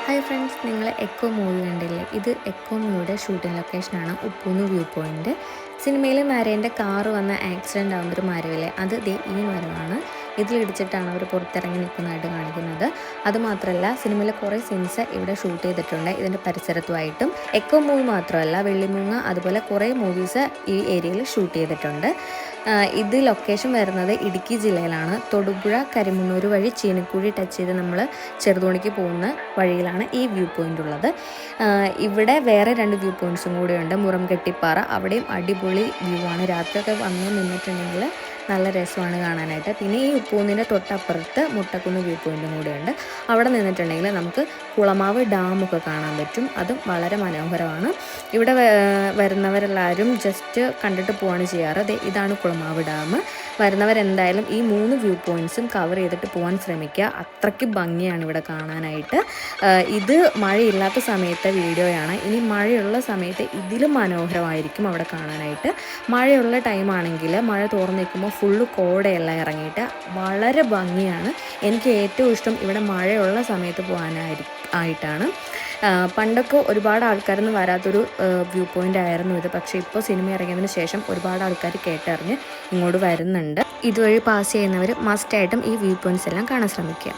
Hi friends, നിങ്ങൾ echo movie കണ്ടില്ലേ? ഇത് എക്കോ മൂവിയുടെ ഷൂട്ടിംഗ് ലൊക്കേഷനാണ് ഉപ്പൂന്ന് വ്യൂ പോയിൻറ്റ്. സിനിമയിൽ നരേൻ്റെ കാറ് വന്ന ആക്സിഡൻ്റ് ആവുന്നൊരു മരവില്ലേ, അത് ഈ മരമാണ്. ഇതിലിടിച്ചിട്ടാണ് അവർ പുറത്തിറങ്ങി നിൽക്കുന്നതായിട്ട് കാണിക്കുന്നത്. അതുമാത്രമല്ല, സിനിമയിലെ കുറേ സീൻസ് ഇവിടെ ഷൂട്ട് ചെയ്തിട്ടുണ്ട് ഇതിൻ്റെ പരിസരത്തുമായിട്ടും. എക്കോ മൂവി മാത്രമല്ല, വെള്ളിമൂങ്ങ അതുപോലെ കുറേ മൂവീസ് ഈ ഏരിയയിൽ ഷൂട്ട് ചെയ്തിട്ടുണ്ട്. ഇത് ലൊക്കേഷൻ വരുന്നത് ഇടുക്കി ജില്ലയിലാണ്. തൊടുപുഴ കരിമുന്നൂർ വഴി ചീനിക്കുഴി ടച്ച് ചെയ്ത് നമ്മൾ ചെറുതോണിക്ക് പോകുന്ന വഴിയിലാണ് ഈ വ്യൂ പോയിൻ്റ് ഉള്ളത്. ഇവിടെ വേറെ 2 വ്യൂ പോയിൻറ്റ്സും കൂടെയുണ്ട്. മുറംകെട്ടിപ്പാറ, അവിടെയും അടിപൊളി വ്യൂ ആണ്. രാത്രിയൊക്കെ വന്ന് നിന്നിട്ടുണ്ടെങ്കിൽ നല്ല രസമാണ് കാണാനായിട്ട്. പിന്നെ ഈ ഉപ്പൂന്നിൻ്റെ തൊട്ടപ്പുറത്ത് മുട്ടക്കുന്ന് വ്യൂ പോയിൻറ്റും കൂടെയുണ്ട്. അവിടെ നിന്നിട്ടുണ്ടെങ്കിൽ നമുക്ക് കുളമാവ് ഡാമൊക്കെ കാണാൻ പറ്റും. അതും വളരെ മനോഹരമാണ്. ഇവിടെ വരുന്നവരെല്ലാവരും ജസ്റ്റ് കണ്ടിട്ട് പോവാണ് ചെയ്യാറ്. ഇതാണ് കുളമാവ് ഡാം. വരുന്നവരെന്തായാലും ഈ 3 വ്യൂ പോയിൻറ്റ്സും കവർ ചെയ്തിട്ട് പോകാൻ ശ്രമിക്കുക. അത്രയ്ക്ക് ഭംഗിയാണ് ഇവിടെ കാണാനായിട്ട്. ഇത് മഴയില്ലാത്ത സമയത്തെ വീഡിയോയാണ്. ഇനി മഴയുള്ള സമയത്ത് ഇതിലും മനോഹരമായിരിക്കും അവിടെ കാണാനായിട്ട്. മഴയുള്ള ടൈമാണെങ്കിൽ മഴ തോർന്ന് നിൽക്കുമ്പോൾ ഫുള്ള് കോടയെല്ലാം ഇറങ്ങിയിട്ട് വളരെ ഭംഗിയാണ്. എനിക്ക് ഏറ്റവും ഇഷ്ടം ഇവിടെ മഴയുള്ള സമയത്ത് പോകാനായിട്ടാണ്. പണ്ടൊക്കെ ഒരുപാട് ആൾക്കാരൊന്നും വരാത്തൊരു വ്യൂ പോയിൻ്റ് ആയിരുന്നു ഇത്. പക്ഷേ ഇപ്പോൾ സിനിമ ഇറങ്ങിയതിന് ശേഷം ഒരുപാട് ആൾക്കാർ കേട്ടറിഞ്ഞ് ഇങ്ങോട്ട് വരുന്നുണ്ട്. ഇതുവഴി പാസ് ചെയ്യുന്നവർ മസ്റ്റായിട്ടും ഈ വ്യൂ പോയിൻറ്റ്സ് എല്ലാം കാണാൻ ശ്രമിക്കുക.